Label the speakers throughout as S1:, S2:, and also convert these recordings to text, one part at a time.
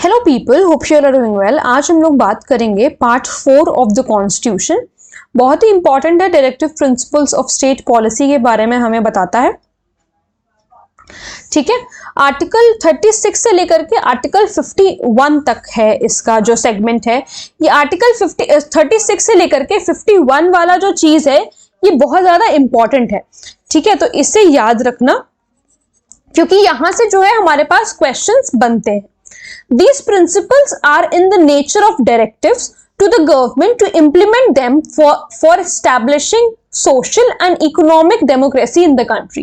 S1: Hello people, hope you are doing well. आज हम लोग बात करेंगे पार्ट 4 ऑफ द कॉन्स्टिट्यूशन। बहुत ही इंपॉर्टेंट है, directive principles of state policy के बारे में हमें बताता है। ठीक है, आर्टिकल 36 से लेकर के आर्टिकल 51 तक है इसका जो सेगमेंट है। ये आर्टिकल 36 से लेकर के 51 वाला जो चीज है ये बहुत ज्यादा इंपॉर्टेंट है। ठीक है, तो इसे याद रखना क्योंकि यहां से जो है हमारे पास क्वेश्चंस बनते हैं। These principles are in the nature of directives to the government to implement them for establishing social and economic democracy in the country.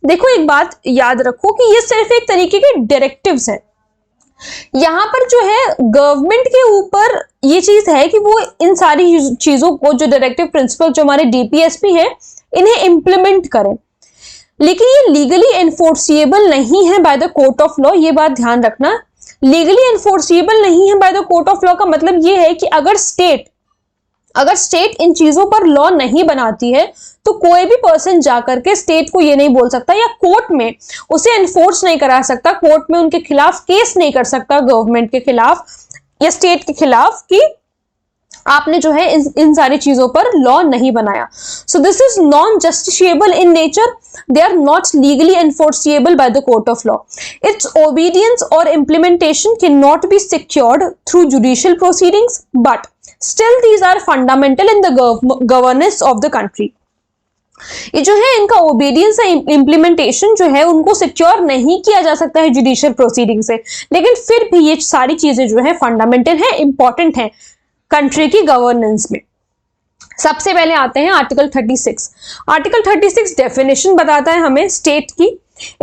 S1: देखो, एक बात याद रखो कि ये सिर्फ एक तरीके के डायरेक्टिव्स हैं। यहां पर जो है गवर्नमेंट के ऊपर ये चीज है कि वो इन सारी चीजों को, जो डायरेक्टिव प्रिंसिपल जो हमारे डीपीएसपी है, इन्हें इंप्लीमेंट करें। लेकिन ये लीगली एनफोर्सिएबल नहीं है by the court of law. ये बात ध्यान रखना, लीगली एनफोर्सिएबल नहीं है by the court of law का मतलब ये है कि अगर स्टेट इन चीजों पर लॉ नहीं बनाती है तो कोई भी पर्सन जाकर के स्टेट को ये नहीं बोल सकता या कोर्ट में उसे एनफोर्स नहीं करा सकता, कोर्ट में उनके खिलाफ केस नहीं कर सकता गवर्नमेंट के खिलाफ या स्टेट के खिलाफ कि आपने जो है इन सारी चीजों पर लॉ नहीं बनाया। So this is non justiciable in nature, they are not legally enforceable by the court of law. Its obedience or implementation cannot be secured through judicial proceedings, but still these are fundamental in the governance of the country. ये जो है इनका obedience या implementation जो है उनको secure नहीं किया जा सकता है जुडिशियल प्रोसीडिंग से, लेकिन फिर भी ये सारी चीजें जो है फंडामेंटल है, इंपॉर्टेंट है कंट्री की गवर्नेंस में। सबसे पहले आते हैं आर्टिकल 36। आर्टिकल 36 डेफिनेशन बताता है हमें स्टेट की।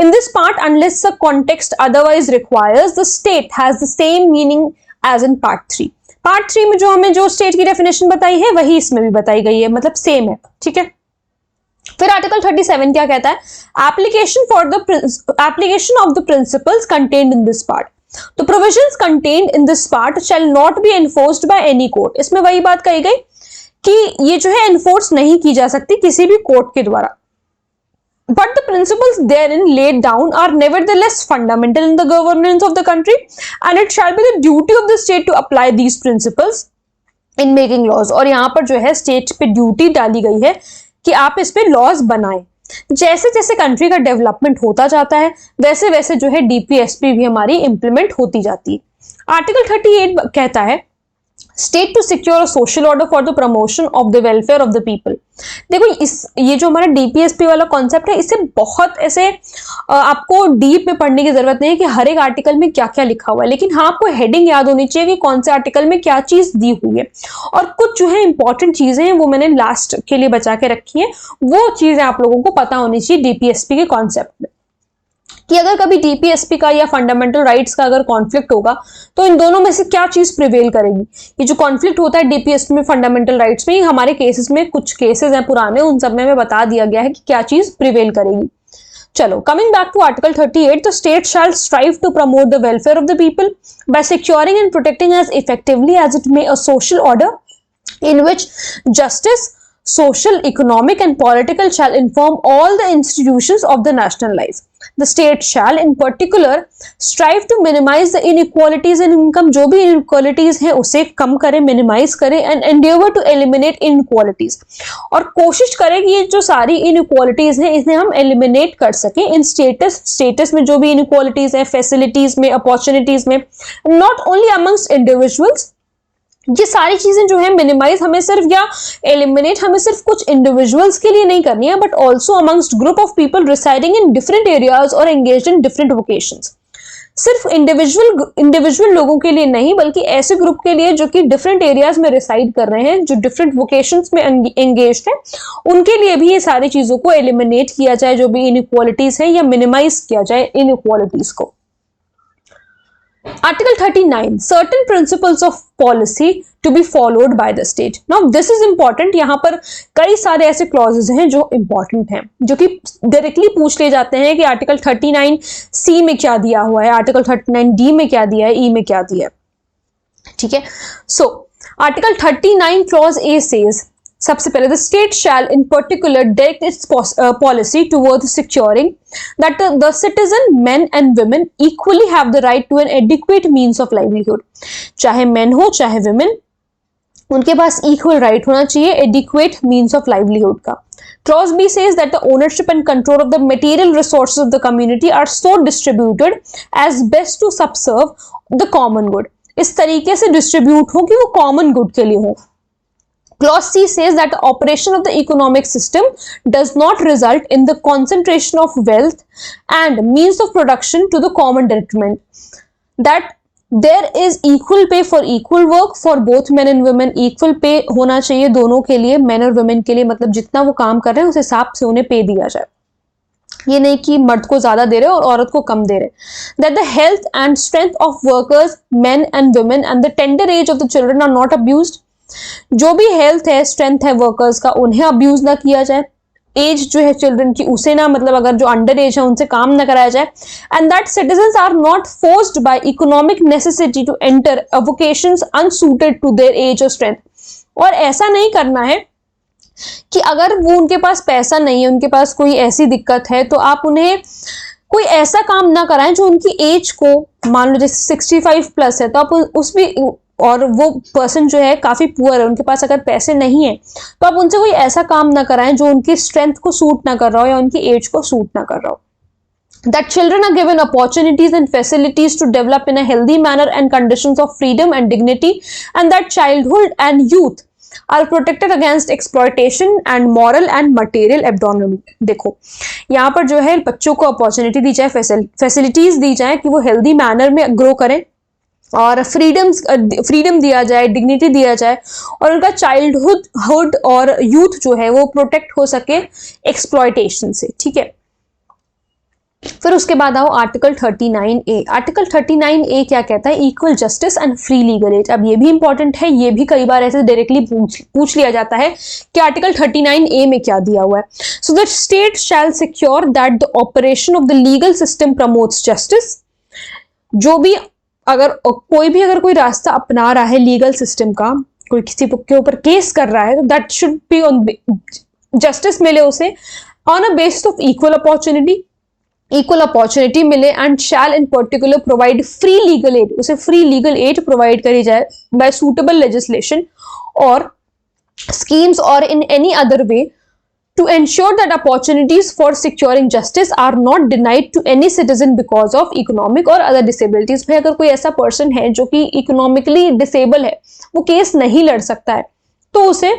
S1: In this part unless the context otherwise requires the state has the same meaning as in part 3। Part 3 में जो हमें जो स्टेट की डेफिनेशन बताई है वही इसमें भी बताई गई है, मतलब सेम है। ठीक है, फिर आर्टिकल 37 क्या कहता है? Application of the principles contained in this part. तो provisions contained in this part shall not be enforced by any court. इसमें वही बात कही गई कि ये जो है एनफोर्स नहीं की जा सकती किसी भी कोर्ट के द्वारा। But the principles therein laid down are nevertheless fundamental in the governance of the country and it shall be the duty of the state to apply these principles in making laws। और यहाँ पर जो है state पे duty डाली गई है कि आप इस पे लॉज बनाएं। जैसे जैसे कंट्री का डेवलपमेंट होता जाता है वैसे वैसे जो है डीपीएसपी भी हमारी इंप्लीमेंट होती जाती है। आर्टिकल 38 कहता है state to secure a social order for the promotion of the welfare of the people. देखो, ये जो हमारा डीपीएसपी वाला कॉन्सेप्ट है इसे बहुत ऐसे आपको डीप में पढ़ने की जरूरत नहीं है कि हर एक आर्टिकल में क्या क्या लिखा हुआ है, लेकिन हाँ आपको हेडिंग याद होनी चाहिए कि कौन से आर्टिकल में क्या चीज दी हुई है। और कुछ जो है इंपॉर्टेंट चीजें हैं वो मैंने लास्ट के लिए बचा के रखी है, वो चीजें आप लोगों को पता होनी चाहिए डीपीएसपी के कॉन्सेप्ट में कि अगर कभी डीपीएसपी का या फंडामेंटल राइट्स का अगर कॉन्फ्लिक्ट होगा तो इन दोनों में से क्या चीज प्रिवेल करेगी। ये जो कॉन्फ्लिक्ट होता है डीपीएसपी में फंडामेंटल राइट्स में, हमारे केसेस में कुछ केसेस हैं पुराने, उन सब में बता दिया गया है कि क्या चीज प्रिवेल करेगी। चलो, coming back to article 38, the state shall strive to promote the welfare of the people by securing and protecting as effectively as it may a social order in which justice, social, economic and political shall inform all the institutions of the national life. The state shall in particular strive to minimize the inequalities in income। जो भी inequalities हैं उसे कम करे, minimize करे and endeavor to eliminate inequalities। और कोशिश करे कि ये जो सारी inequalities हैं इन्हें हम eliminate कर सकें इन status में जो भी inequalities हैं, facilities में, opportunities में, not only amongst individuals। ये सारी चीजें जो है मिनिमाइज हमें सिर्फ या एलिमिनेट हमें सिर्फ कुछ इंडिविजुअल्स के लिए नहीं करनी है, but also amongst group of people residing in different areas और एंगेज्ड इन डिफरेंट वोकेशंस। सिर्फ इंडिविजुअल लोगों के लिए नहीं, बल्कि ऐसे ग्रुप के लिए जो कि डिफरेंट एरियाज में रिसाइड कर रहे हैं, जो डिफरेंट वोकेशंस में एंगेज्ड है, उनके लिए भी ये सारी चीजों को एलिमिनेट किया जाए, जो भी इनइक्वालिटीज है, या मिनिमाइज किया जाए इनइक्वालिटीज को। Article 39, certain principles of policy to be followed by the state. Now this is important। यहाँ पर कई सारे ऐसे clauses हैं जो important हैं, जो कि डायरेक्टली पूछ ले जाते हैं कि आर्टिकल 39 सी में क्या दिया हुआ है, आर्टिकल 39 डी में क्या दिया है, ई में क्या दिया है। ठीक है, so article 39 clause A says सबसे पहले the state shall in particular direct its policy towards securing that the citizen men and women equally have the right to an adequate means of livelihood. चाहे men हो चाहे women, उनके पास equal right होना चाहिए adequate means of livelihood का। Crosby says that the ownership and control of the material resources of the community are so distributed as best to subserve the common good। इस तरीके से distribute हो कि वो common good के लिए हो। Clause C says that the operation of the economic system does not result in the concentration of wealth and means of production to the common detriment, that there is equal pay for equal work for both men and women. Equal pay होना चाहिए दोनों के लिए, main और women के लिए, मतलब जितना वो काम कर रहे हैं उस हिसाब से उन्हें पे दिया जाए। ये नहीं कि मर्द को ज्यादा दे रहे और औरत को कम दे रहे। That the health and strength of workers men and women and the tender age of the children are not abused. जो भी हेल्थ है, स्ट्रेंथ है वर्कर्स का, उन्हें अब्यूज ना किया जाए। एज जो है चिल्ड्रन की उसे ना, मतलब अगर जो अंडर एज है उनसे काम ना कराया जाए। And that citizens are not forced by economic necessity to enter vocations unsuited to their age और स्ट्रेंथ। और ऐसा नहीं करना है कि अगर वो उनके पास पैसा नहीं है, उनके पास कोई ऐसी दिक्कत है, तो आप उन्हें कोई ऐसा काम ना कराएं जो उनकी एज को, मान लो जैसे 65 प्लस है तो आप उस भी, और वो पर्सन जो है काफी पुअर है, उनके पास अगर पैसे नहीं है तो आप उनसे कोई ऐसा काम ना कराएं जो उनकी स्ट्रेंथ को सूट ना कर रहा हो या उनकी एज को सूट ना कर रहा हो। That children are given opportunities and facilities to develop in a healthy manner and conditions of freedom and dignity, and that childhood and youth are protected against exploitation and moral and material abandonment। देखो यहाँ पर जो है बच्चों को opportunity दी जाए, facilities दी जाए कि वो हेल्दी मैनर में ग्रो करें, और फ्रीडम दिया जाए, डिग्निटी दिया जाए, और उनका चाइल्डहुड और यूथ जो है वो प्रोटेक्ट हो सके एक्सप्लॉयटेशन से। ठीक है, फिर उसके बाद आओ आर्टिकल 39A। आर्टिकल 39A क्या कहता है? Equal justice and free legal add. अब ये भी इंपॉर्टेंट है, ये भी कई बार ऐसे डायरेक्टली पूछ लिया जाता है कि आर्टिकल 39A में क्या दिया हुआ है। So the state shell secure that the operation of the legal system promotes justice. जो भी अगर कोई रास्ता अपना रहा है लीगल सिस्टम का, कोई किसी के ऊपर केस कर रहा है, तो that should be on justice मिले उसे on a basis of equal opportunity मिले, and shall in particular provide free legal aid. उसे फ्री लीगल एड प्रोवाइड करी जाए बाय सूटेबल लेजिस्लेशन और schemes or in any other way to ensure that opportunities for securing justice are not denied to any citizen because of economic or other disabilities। भाई अगर कोई ऐसा person है जो कि इकोनॉमिकली डिसेबल है, वो केस नहीं लड़ सकता है, तो उसे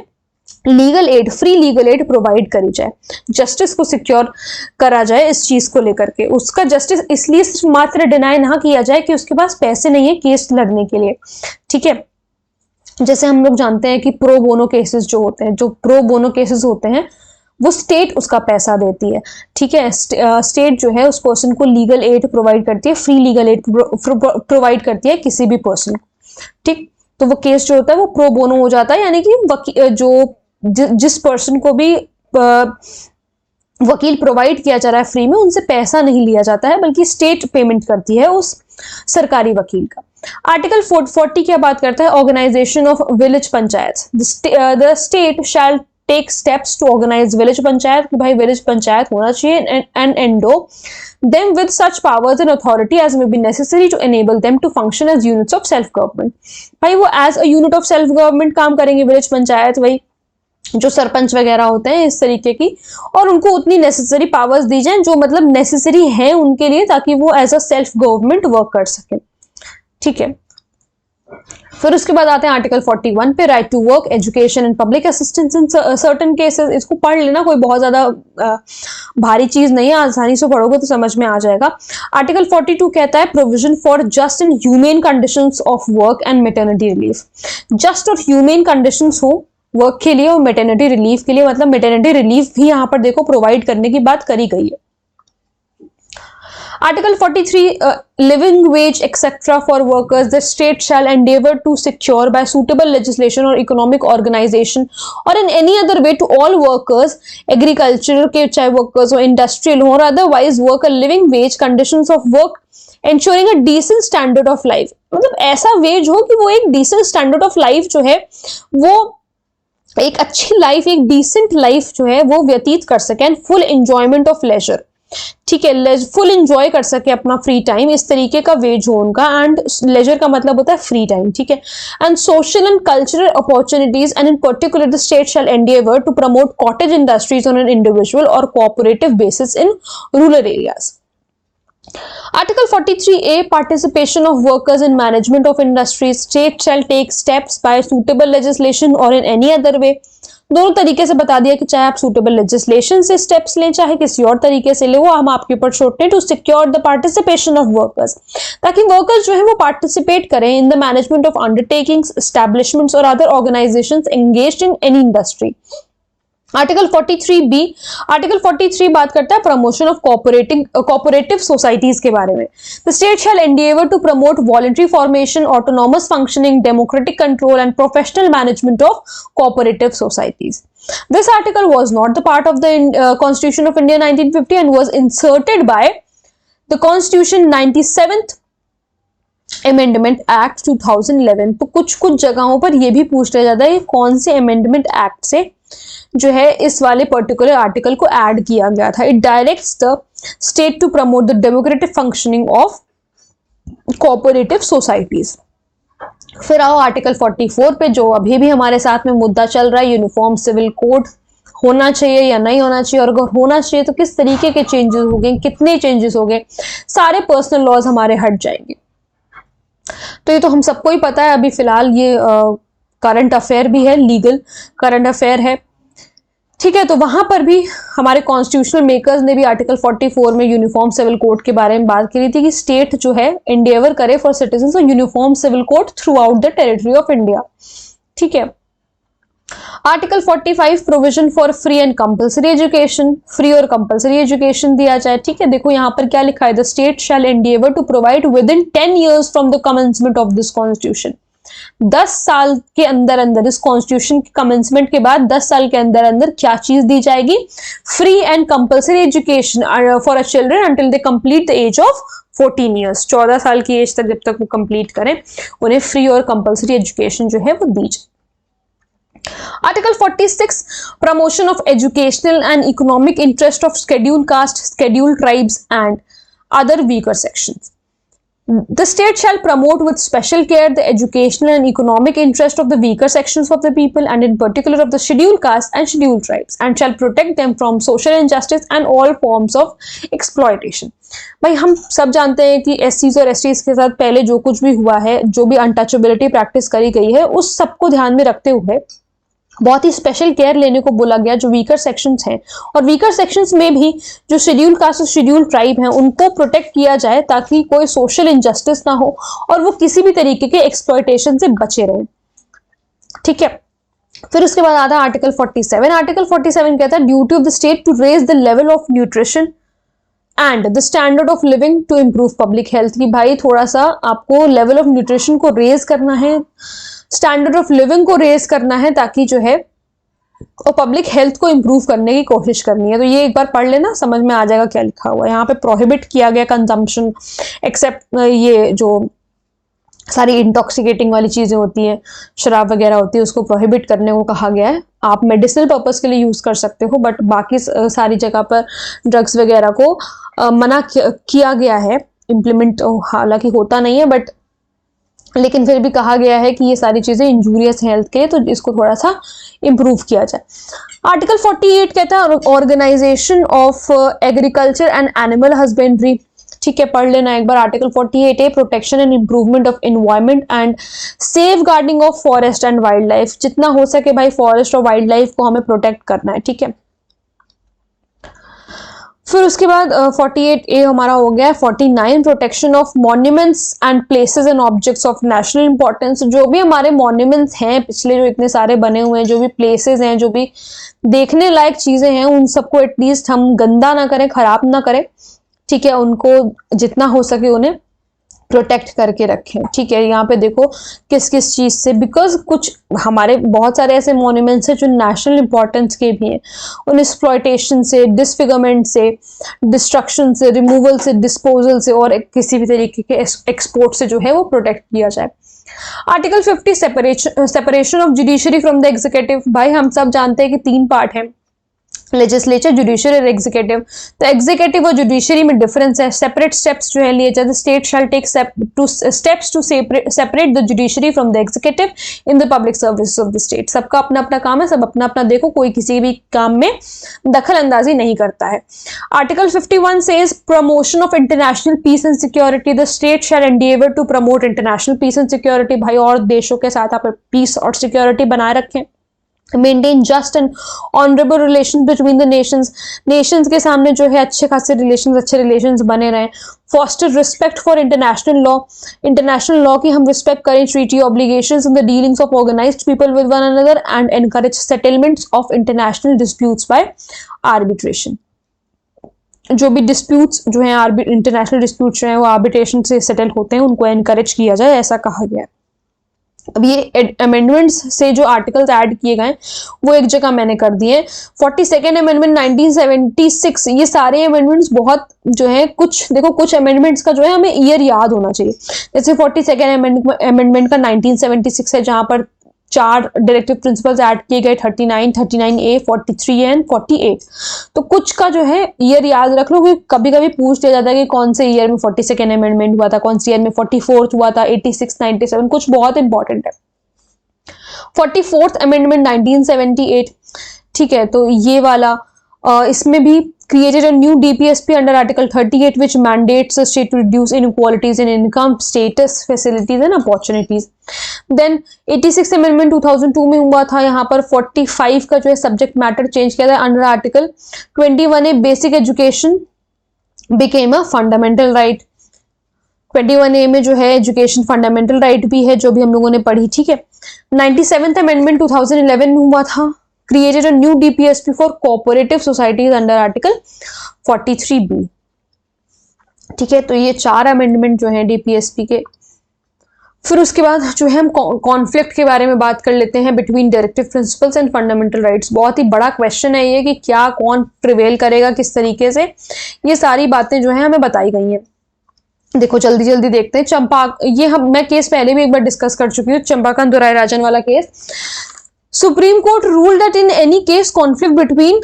S1: legal aid, free legal aid provide करी जाए, जस्टिस को सिक्योर करा जाए इस चीज को लेकर के। उसका जस्टिस इसलिए मात्र डिनाई ना किया जाए कि उसके पास पैसे नहीं है केस लड़ने के लिए। ठीक है, जैसे हम लोग जानते हैं कि प्रो बोनो केसेस जो होते हैं, जो प्रो बोनो केसेस होते हैं, वो स्टेट उसका पैसा देती है। ठीक है, स्टेट जो है उस पर्सन को लीगल एड प्रोवाइड करती है, फ्री लीगल एड प्रोवाइड करती है किसी भी पर्सन को। ठीक, तो वो केस जो होता है वो प्रो बोनो हो जाता है, यानी कि जिस पर्सन को भी वकील प्रोवाइड किया जा रहा है फ्री में, उनसे पैसा नहीं लिया जाता है, बल्कि स्टेट पेमेंट करती है उस सरकारी वकील का। आर्टिकल 40 क्या बात करता है? Organisation of village panchayat. The state shall take steps to organise village panchayat, कि भाई विलेज पंचायत होना चाहिए, and endow them with such powers and authority as may be necessary to enable them to function as units of self government। भाई वो as a unit of self government काम करेंगे village panchayat, वही जो सरपंच वगैरह होते हैं इस तरीके की, और उनको उतनी नेसेसरी पावर्स दी जाए जो मतलब नेसेसरी है उनके लिए, ताकि वो as a self government work कर सके। ठीक है, फिर उसके बाद आते हैं आर्टिकल 41 पे, right to work, education and public assistance in certain cases. इसको पढ़ लेना, कोई बहुत ज्यादा भारी चीज नहीं है, आसानी से पढ़ोगे तो समझ में आ जाएगा। आर्टिकल 42 कहता है provision for just and humane conditions of work and maternity relief. Just और ह्यूमेन कंडीशंस हो वर्क के लिए और मैटरनिटी रिलीफ के लिए, मतलब मैटरनिटी रिलीफ भी यहाँ पर देखो प्रोवाइड करने की बात करी गई है। Article 43, living wage etc. for workers, the state shall endeavor to secure by suitable legislation or economic organization or in any other way to all workers, agricultural के चाहे workers हो, industrial हो, or otherwise work a living wage, conditions of work ensuring a decent standard of life। मतलब ऐसा wage हो कि वो एक decent standard of life जो है वो एक अच्छी लाइफ, एक डिसेंट लाइफ जो है वो व्यतीत कर सके, and full enjoyment of leisure, ठीक है, फुल एंजॉय कर सके अपना फ्री टाइम, इस तरीके का वेज हो उनका। एंड लेजर का मतलब होता है फ्री टाइम, ठीक है। And social and cultural opportunities, and in particular the state shall endeavour to promote cottage industries on an individual और cooperative basis in rural areas. Article 43A, participation of workers in management of industries. State shall take steps by suitable legislation or in any other way. दोनों तरीके से बता दिया कि चाहे आप suitable legislation से स्टेप्स लें, चाहे किसी और तरीके से ले, वो हम आपके ऊपर छोड़ते हैं। To secure the participation of workers, ताकि वर्कर्स जो है वो पार्टिसिपेट करें in the management of undertakings, establishments और other organisations engaged in any industry. Article 43B, article 43 बात करता है प्रमोशन ऑफ कोऑपरेटिव सोसाइटीज के बारे में। The state shall endeavour to promote voluntary formation, autonomous functioning, democratic control and professional management of cooperative societies. This article was not the part of the Constitution of India 1950 and was inserted by the Constitution 97th Amendment Act 2011। तो कुछ कुछ जगहों पर यह भी पूछ लिया जाता है कौन से अमेंडमेंट एक्ट से जो है इस वाले पर्टिकुलर आर्टिकल को ऐड किया गया था। It directs the state to promote the democratic functioning of cooperative societies. फिर आओ आर्टिकल 44 पे, जो अभी भी हमारे साथ में मुद्दा चल रहा है, यूनिफॉर्म सिविल कोड होना चाहिए या नहीं होना चाहिए, और अगर होना चाहिए तो किस तरीके के चेंजेस हो गए, कितने चेंजेस हो गए, सारे पर्सनल लॉज हमारे हट जाएंगे। तो ये तो हम सबको ही पता है। अभी फिलहाल ये करंट अफेयर भी है, लीगल करंट अफेयर है, ठीक है। तो वहां पर भी हमारे कॉन्स्टिट्यूशनल मेकर्स ने भी आर्टिकल 44 में यूनिफॉर्म सिविल कोड के बारे में बात करी थी कि स्टेट जो है एंडेवर करे for citizens of uniform civil code throughout the territory of India, ठीक है। Article 45 provision for free and compulsory education, free और कंपल्सरी एजुकेशन दिया जाए, ठीक है। देखो यहाँ पर क्या लिखा है, the state shall endeavour to provide within 10 years from the commencement of this constitution. 10 साल के अंदर अंदर, इस कॉन्स्टिट्यूशन के कमेंसमेंट के बाद 10 साल के अंदर अंदर क्या चीज दी जाएगी, free and compulsory education for a children until they complete the age of 14 years। 14 साल की एज तक जब तक वो कंप्लीट करें, उन्हें फ्री और कंपल्सरी एजुकेशन जो है वो दी जाए। Article 46, promotion of educational and economic interest of scheduled caste, scheduled tribes and other weaker sections. The state shall promote with special care the educational and economic interest of the weaker sections of the people and in particular of the scheduled caste and scheduled tribes, and shall protect them from social injustice and all forms of exploitation। भाई हम सब जानते हैं कि SCs और STs के साथ पहले जो कुछ भी हुआ है, जो भी अनटचेबिलिटी प्रैक्टिस करी गई है, उस सबको ध्यान में रखते हुए बहुत ही स्पेशल केयर लेने को बोला गया जो वीकर सेक्शंस हैं, और वीकर सेक्शंस में भी जो शेड्यूल कास्ट और शेड्यूल ट्राइब हैं उनको प्रोटेक्ट किया जाए ताकि कोई सोशल इनजस्टिस ना हो और वो किसी भी तरीके के एक्सप्लॉयटेशन से बचे रहें, ठीक है। फिर उसके बाद आता है आर्टिकल 47। आर्टिकल 47 कहता है duty of the state to raise the level of nutrition and the standard of living to improve public health, की भाई थोड़ा सा आपको लेवल ऑफ न्यूट्रिशन को रेज करना है, स्टैंडर्ड ऑफ लिविंग को रेज करना है, ताकि जो है और पब्लिक हेल्थ को इंप्रूव करने की कोशिश करनी है। तो ये एक बार पढ़ लेना, समझ में आ जाएगा क्या लिखा हुआ है। यहाँ पे प्रोहिबिट किया गया कंजम्पशन, एक्सेप्ट ये जो सारी इंटॉक्सिकेटिंग वाली चीजें होती हैं, शराब वगैरह होती है, उसको प्रोहिबिट करने को कहा गया है। आप मेडिसिनल पर्पस के लिए यूज कर सकते हो, बट बाकी सारी जगह पर ड्रग्स वगैरह को मना किया गया है। इम्प्लीमेंट हालांकि होता नहीं है, बट लेकिन फिर भी कहा गया है कि ये सारी चीजें इंजूरियस है हेल्थ के, तो इसको थोड़ा सा इंप्रूव किया जाए। आर्टिकल 48 कहता है organisation of agriculture and animal husbandry, ठीक है, पढ़ लेना एक बार। आर्टिकल 48 है protection and improvement of environment and safeguarding of forest and wildlife, जितना हो सके भाई फॉरेस्ट और वाइल्ड लाइफ को हमें प्रोटेक्ट करना है, ठीक है। फिर उसके बाद 48A हमारा हो गया 49 protection of monuments and places and objects of national importance. जो भी हमारे मॉन्यूमेंट्स हैं पिछले जो इतने सारे बने हुए हैं, जो भी प्लेसेस हैं, जो भी देखने लायक चीजें हैं, उन सबको एटलीस्ट हम गंदा ना करें, खराब ना करें, ठीक है। उनको जितना हो सके उन्हें प्रोटेक्ट करके रखें। ठीक है, यहाँ पे देखो किस किस चीज से, बिकॉज कुछ हमारे बहुत सारे ऐसे मॉन्यूमेंट्स हैं जो नेशनल इंपॉर्टेंस के भी हैं, उन एक्सप्लॉयटेशन से, डिसफिगरमेंट से, डिस्ट्रक्शन से, रिमूवल से, डिस्पोजल से और किसी भी तरीके के एक्सपोर्ट से जो है वो प्रोटेक्ट किया जाए। Article 50 separation of judiciary from the executive. भाई हम सब जानते हैं कि 3 पार्ट हैं, लेजिस्लेचर, जुडिशरी और एग्जीक्यूटिव। तो एग्जीक्यूटिव और जुडिशरी में डिफरेंस है, सेपरेट स्टेप्स जो है लिए जाते। State shall take steps to separate the judiciary from the executive in the public services of the state. सबका अपना अपना काम है, सब अपना अपना देखो, कोई किसी भी काम में दखल अंदाजी नहीं करता है। Article 51 says promotion of international peace and security. The state shall endeavour to promote international peace and security. भाई और देशों के साथ आप पीस और सिक्योरिटी बनाए रखें। Maintain just and honourable relation between the Nations के सामने जो है अच्छे खासे रिलेशंस, अच्छे रिलेशंस बने रहें। Foster respect for international law की हम रिस्पेक्ट करें, treaty obligations in the dealings of organised people with one another and encourage settlements of international disputes by arbitration. जो भी डिस्प्यूट्स जो हैं, इंटरनेशनल डिस्प्यूट्स जो हैं वो आर्बिट्रेशन से सेटल होते हैं, उनको एनकरेज किया जाए, ऐसा कहा गया है। अब ये अमेंडमेंट्स से जो आर्टिकल्स ऐड किए गए वो एक जगह मैंने कर दिए। 42nd अमेंडमेंट 1976, ये सारे अमेंडमेंट्स बहुत जो है, कुछ देखो कुछ अमेंडमेंट्स का जो है हमें ईयर याद होना चाहिए। जैसे 42nd अमेंडमेंट का 1976 है, जहां पर 4 डायरेक्टिव प्रिंसिपल्स ऐड किए गए, 39, 39A, 43 एंड 48। तो कुछ का जो है ईयर याद रख लो, क्योंकि कभी कभी पूछ दिया जाता है कि कौन से ईयर में 42nd अमेंडमेंट हुआ था, कौन से ईयर में 44th हुआ था, 86, 97, कुछ बहुत इंपॉर्टेंट है। 44th अमेंडमेंट 1978, ठीक है, तो ये वाला इसमें भी created a new DPSP under Article 38 which mandates the state to reduce inequalities in income, status, facilities and opportunities. Then 86 Amendment 2002 में हुआ था, यहाँ पर 45 का जो है सब्जेक्ट मैटर चेंज किया था under article 21A basic education became a fundamental right। 21A में जो है एजुकेशन फंडामेंटल राइट भी है, जो भी हम लोगों ने पढ़ी, ठीक है। 97th अमेंडमेंट 2011 में हुआ था, created a new DPSP for cooperative societies under Article 43B। ठीक है, तो ये 4 अमेंडमेंट जो हैं DPSP के। फिर उसके बाद जो है हम कॉन्फ्लिक्ट के बारे में बात कर लेते हैं between directive principles and fundamental rights. बहुत ही बड़ा क्वेश्चन है ये कि क्या कौन प्रिवेल करेगा किस तरीके से, ये सारी बातें जो है हमें बताई गई हैं। देखो जल्दी जल्दी देखते हैं। ये मैं केस पहले भी एक बार डिस्कस कर चुकी हूँ, चंपाकांत दुराई राजन वाला case. Supreme court rule that in any case conflict between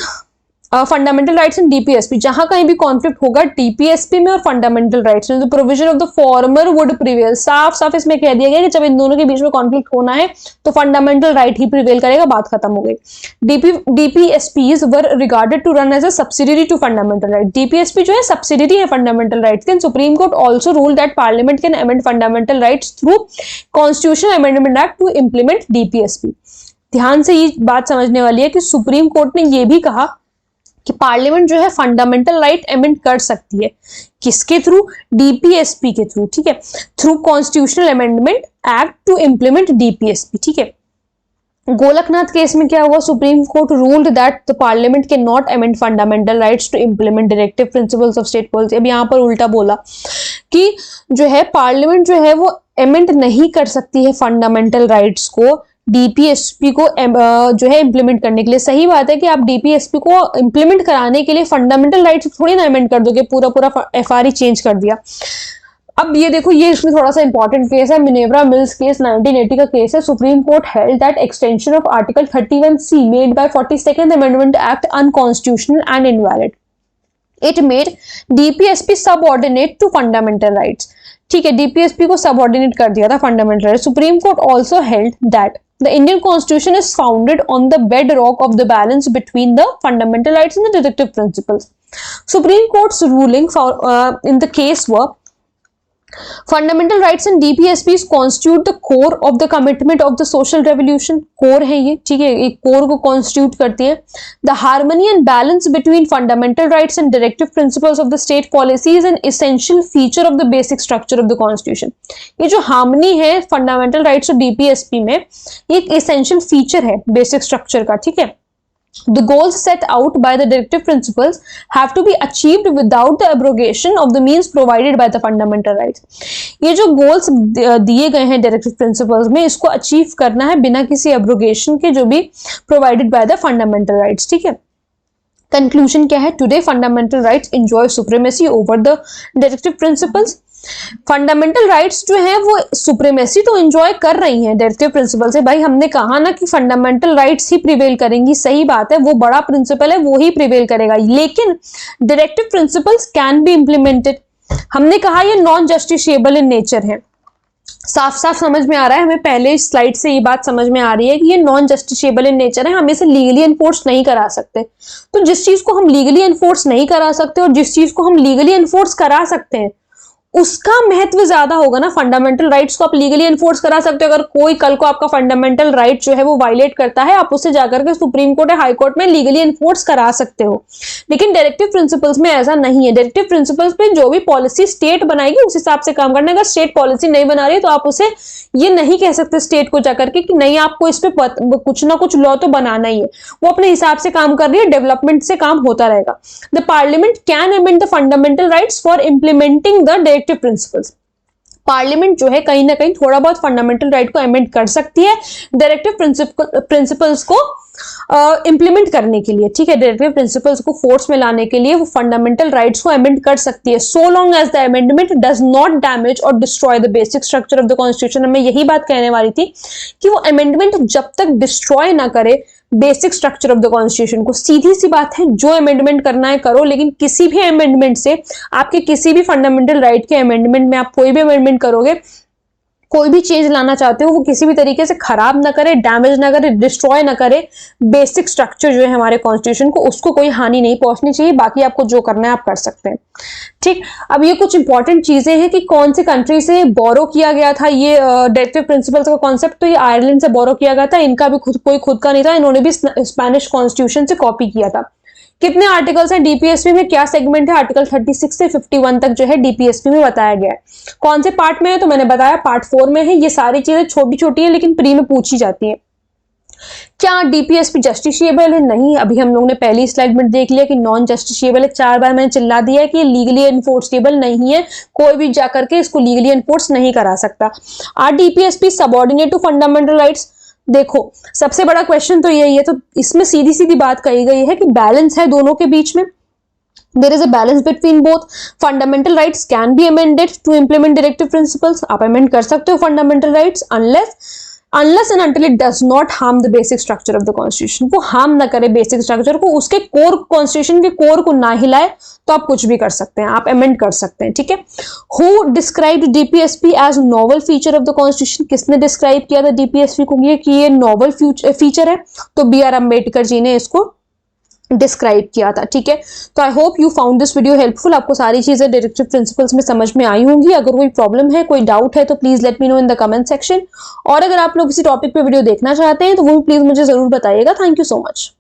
S1: fundamental rights and DPSP, जहां कहीं भी कॉन्फ्लिक्ट होगा डीपीएसपी में और फंडामेंटल राइट्स में, the provision of the former would prevail. साफ साफ इसमें कह दिया गया कि जब इन दोनों के बीच में कॉन्फ्लिक्ट होना है तो फंडामेंटल राइट ही प्रिवेल करेगा, बात खत्म हो गई। DPSPs were regarded to run as a subsidiary to fundamental right. DPSP जो है सब्सिडियरी है फंडामेंटल राइट्स के। Supreme court also rule that parliament can amend fundamental rights through constitutional amendment act to implement DPSP. ध्यान से ये बात समझने वाली है कि सुप्रीम कोर्ट ने ये भी कहा कि पार्लियामेंट जो है फंडामेंटल राइट अमेंड कर सकती है, किसके थ्रू, डीपीएसपी के थ्रू, ठीक है, through constitutional amendment act to implement DPSP, ठीक है। गोलकनाथ केस में क्या हुआ, Supreme Court ruled that the parliament can not amend fundamental rights to implement directive principles of state policy. अब यहाँ पर उल्टा बोला कि जो है पार्लियामेंट जो है वो अमेंड नहीं कर सकती है फंडामेंटल राइट्स को डीपीएसपी को जो है इंप्लीमेंट करने के लिए। सही बात है कि आप डीपीएसपी को इंप्लीमेंट कराने के लिए फंडामेंटल राइट्स थोड़ी ना अमेंड कर दोगे, पूरा एफआरई चेंज कर दिया। अब ये देखो, ये इसमें थोड़ा सा इंपॉर्टेंट केस है, मिनेर्वा मिल्स केस 1980 का केस है। Supreme court held that extension of article 31C made by 42nd amendment act unconstitutional and invalid. It made DPSP subordinate to fundamental rights, ठीक है, डीपीएसपी को सबऑर्डिनेट कर दिया था fundamental rights. Supreme court also held that the Indian Constitution is founded on the bedrock of the balance between the fundamental rights and the directive principles. Supreme Court's ruling in the case were fundamental rights and DPSPs constitute the core of the commitment of the social revolution. core है ये, ठीक है, एक core को constitute करती है। The harmony and balance between fundamental rights and directive principles of the state policy is an essential feature of the basic structure of the constitution. ये जो harmony है fundamental rights और DPSP में, ये एक essential feature है basic structure का, ठीक है। The goals set out by the directive principles have to be achieved without the abrogation of the means provided by the fundamental rights. ये जो goals दिए गए हैं directive principles में, इसको achieve करना है बिना किसी abrogation के, जो भी provided by the fundamental rights. ठीक है, कंक्लूजन क्या है? Today fundamental rights enjoy supremacy over the directive principles. Fundamental rights जो है वो सुप्रीमेसी तो एंजॉय कर रही हैं डायरेक्टिव प्रिंसिपल से. भाई हमने कहा ना कि फंडामेंटल राइट्स ही प्रिवेल करेंगी, सही बात है, वो बड़ा प्रिंसिपल है, वो ही प्रिवेल करेगा, लेकिन directive principles can be implemented. हमने कहा ये नॉन जस्टिशिएबल इन नेचर है. साफ साफ समझ में आ रहा है हमें, पहले स्लाइड से ये बात समझ में आ रही है कि ये नॉन जस्टिशिएबल इन नेचर है, हम इसे लीगली एनफोर्स नहीं करा सकते. तो जिस चीज को हम लीगली एनफोर्स नहीं करा सकते और जिस चीज को हम लीगली एनफोर्स करा सकते हैं उसका महत्व ज्यादा होगा ना. फंडामेंटल राइट्स को आप लीगली एनफोर्स करा सकते हो, अगर कोई कल को आपका फंडामेंटल राइट जो है वो वायलेट करता है, आप उससे जाकर के सुप्रीम कोर्ट या हाई कोर्ट में लीगली एनफोर्स करा सकते हो. लेकिन डायरेक्टिव प्रिंसिपल्स में ऐसा नहीं है. डायरेक्टिव प्रिंसिपल्स में जो भी पॉलिसी स्टेट बनाएगी उस हिसाब से काम करना है. अगर स्टेट पॉलिसी नहीं बना रही है तो आप उसे ये नहीं कह सकते स्टेट को जाकर के कि नहीं आपको इस पे कुछ ना कुछ लॉ तो बनाना ही है. वो अपने हिसाब से काम कर रही है, डेवलपमेंट से काम होता रहेगा. The parliament can amend the fundamental rights for implementing the directive principles. Parliament जो है कहीं ना कहीं थोड़ा बहुत फंडामेंटल राइट को अमेंड कर सकती है डायरेक्टिव प्रिंसिपल्स को इंप्लीमेंट करने के लिए. ठीक है, डायरेक्टिव प्रिंसिपल्स को फोर्स में लाने के लिए वो फंडामेंटल राइट्स को अमेंड कर सकती है, so long as the amendment does not damage और destroy the basic structure of the constitution. मैं यही बात कहने वाली थी कि वो अमेंडमेंट जब तक डिस्ट्रॉय ना करे basic structure of the constitution को. सीधी सी बात है, जो अमेंडमेंट करना है करो, लेकिन किसी भी अमेंडमेंट से आपके किसी भी फंडामेंटल राइट के अमेंडमेंट में आप कोई भी अमेंडमेंट करोगे, कोई भी चेंज लाना चाहते हो, वो किसी भी तरीके से खराब ना करे, डैमेज ना करे, डिस्ट्रॉय ना करे बेसिक स्ट्रक्चर जो है हमारे कॉन्स्टिट्यूशन को, उसको कोई हानि नहीं पहुंचनी चाहिए. बाकी आपको जो करना है आप कर सकते हैं. ठीक, अब ये कुछ इंपॉर्टेंट चीजें हैं कि कौन सी कंट्री से बोरो किया गया था ये डायरेक्टिव प्रिंसिपल्स का कॉन्सेप्ट. तो ये आयरलैंड से बोरो किया गया था. इनका भी कोई खुद का नहीं था, इन्होंने भी स्पेनिश कॉन्स्टिट्यूशन से कॉपी किया था. कितने आर्टिकल्स हैं डीपीएसपी में, क्या सेगमेंट है, आर्टिकल 36 से 51 तक जो है डीपीएसपी में बताया गया है. कौन से पार्ट में है, तो मैंने बताया पार्ट 4 में है. ये सारी चीजें छोटी छोटी है लेकिन प्री में पूछी जाती है. क्या डीपीएसपी जस्टिशिएबल है? नहीं. अभी हम लोगों ने पहली स्लाइड में देख लिया कि नॉन जस्टिशिएबल है. 4 बार मैंने चिल्ला दिया है कि लीगली एनफोर्सेबल नहीं है, कोई भी जाकर के इसको लीगली एनफोर्स नहीं करा सकता. Are DPSP subordinate to fundamental rights? देखो सबसे बड़ा क्वेश्चन तो यही है. तो इसमें सीधी सीधी बात कही गई है कि बैलेंस है दोनों के बीच में. There is a balance between both. Fundamental rights can be amended to implement directive principles. आप amend कर सकते हो fundamental rights unless and until it does not harm the basic structure of the constitution. वो harm ना करे basic structure को, उसके core constitution के core को ना हिलाए, तो आप कुछ भी कर सकते हैं, आप amend कर सकते हैं. ठीक है. Who described DPSP as novel feature of the constitution? किसने describe किया था DPSP को कि ये novel feature है? तो B.R. अम्बेडकर जी ने इसको डिस्क्राइब किया था. ठीक है. तो I hope you found this video helpful. आपको सारी चीजें डायरेक्टिव प्रिंसिपल्स में समझ में आई होंगी. अगर कोई प्रॉब्लम है, कोई डाउट है, तो please let me know in the comment section. और अगर आप लोग किसी टॉपिक पे वीडियो देखना चाहते हैं तो वो भी प्लीज मुझे जरूर बताइएगा. Thank you so much.